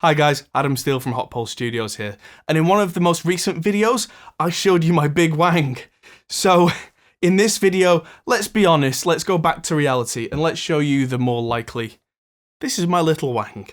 Hi guys, Adam Steele from Hot Pole Studios here, and in one of the most recent videos, I showed you my big wang. So, in this video, let's be honest, let's go back to reality, and let's show you the more likely. This is my little wang.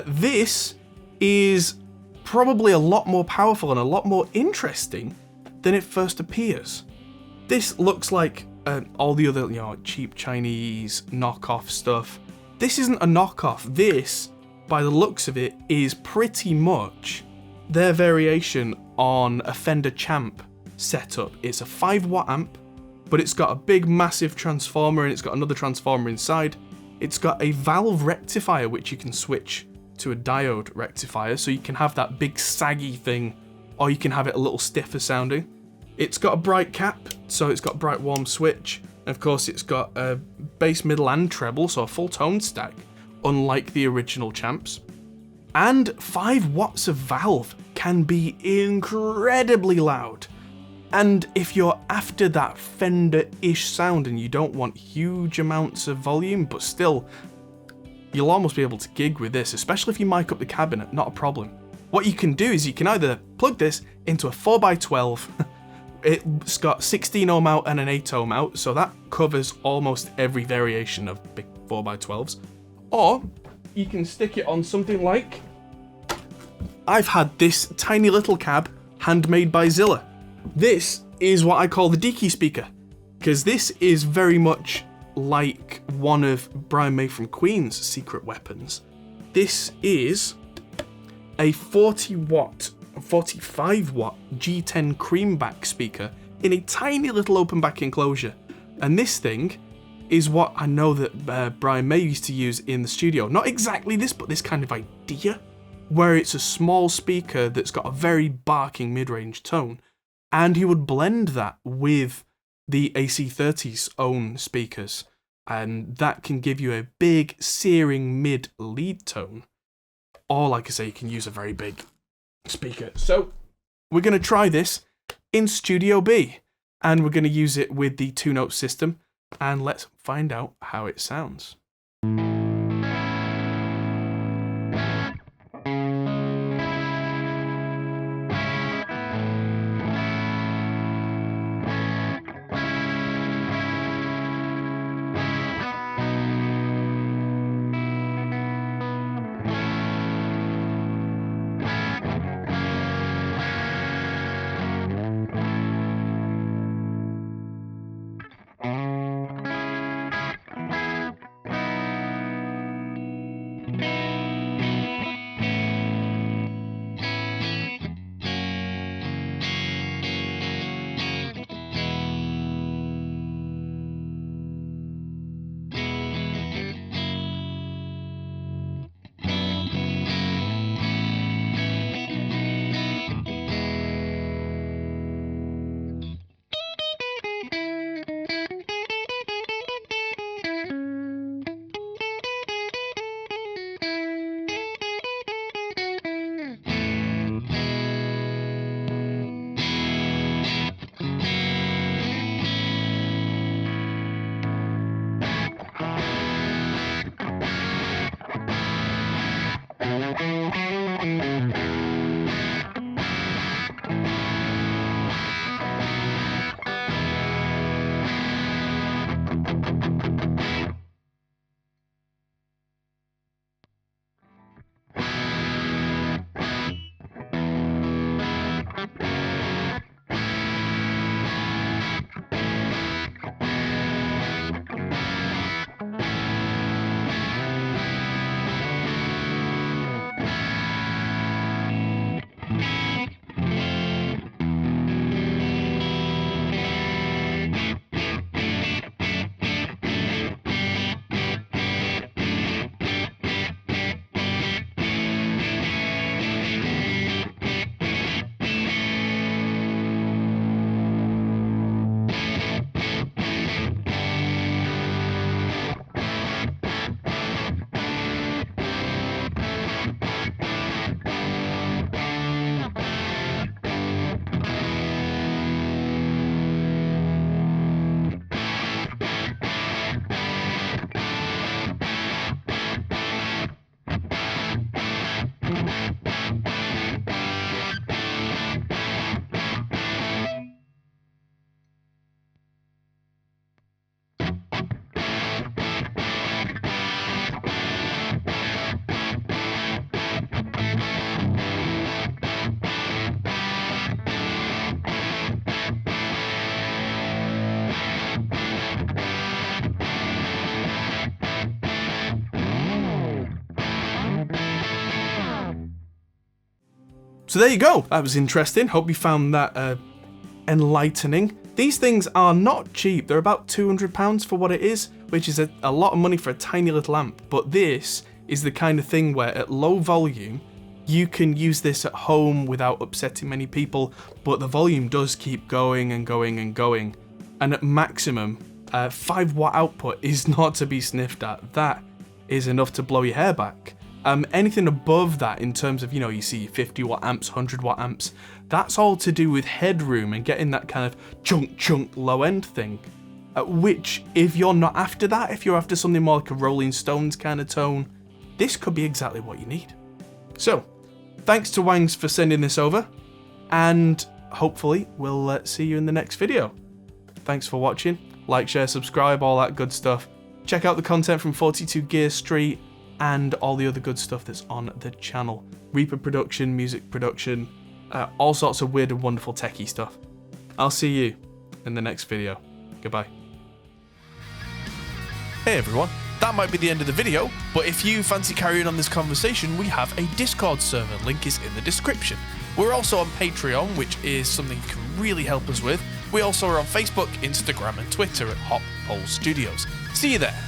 This is probably a lot more powerful and a lot more interesting than it first appears. This looks like all the other, cheap Chinese knockoff stuff. This isn't a knockoff. This, by the looks of it, is pretty much their variation on a Fender Champ setup. It's a 5-watt amp, but it's got a big massive transformer and it's got another transformer inside. It's got a valve rectifier which you can switch to a diode rectifier, so you can have that big saggy thing, or you can have it a little stiffer sounding. It's got a bright cap, so it's got bright warm switch. Of course, it's got a bass, middle, and treble, so a full tone stack, unlike the original Champs. And 5 watts of valve can be incredibly loud. And if you're after that Fender-ish sound and you don't want huge amounts of volume, but still, you'll almost be able to gig with this, especially if you mic up the cabinet, not a problem. What you can do is you can either plug this into a 4x12, it's got 16 ohm out and an 8 ohm out, so that covers almost every variation of big 4x12s, or you can stick it on something like, I've had this tiny little cab handmade by Zilla. This is what I call the Deaky speaker, because this is very much like one of Brian May from Queen's secret weapons. This is a 45 watt G10 creamback speaker in a tiny little open back enclosure. And this thing is what I know that Brian May used to use in the studio. Not exactly this, but this kind of idea, where it's a small speaker that's got a very barking mid-range tone, and he would blend that with the AC30's own speakers, and that can give you a big searing mid lead tone, or like I say, you can use a very big speaker. So we're going to try this in Studio B, and we're going to use it with the 2-note system, and let's find out how it sounds. So there you go. That was interesting. Hope you found that enlightening. These things are not cheap. They're about £200 for what it is, which is a lot of money for a tiny little amp. But this is the kind of thing where at low volume, you can use this at home without upsetting many people, but the volume does keep going and going and going. And at maximum, 5 watt output is not to be sniffed at. That is enough to blow your hair back. Anything above that in terms of, you see 50 watt amps, 100 watt amps, that's all to do with headroom and getting that kind of chunk low end thing. Which, if you're not after that, if you're after something more like a Rolling Stones kind of tone, this could be exactly what you need. So, thanks to Wangs for sending this over, and hopefully we'll see you in the next video. Thanks for watching. Like, share, subscribe, all that good stuff. Check out the content from 42 Gear Street and all the other good stuff that's on the channel. Reaper production, music production, all sorts of weird and wonderful techie stuff. I'll see you in the next video. Goodbye. Hey everyone, that might be the end of the video, but if you fancy carrying on this conversation, we have a Discord server, link is in the description. We're also on Patreon, which is something you can really help us with. We also are on Facebook, Instagram and Twitter at Hop Pole Studios. See you there.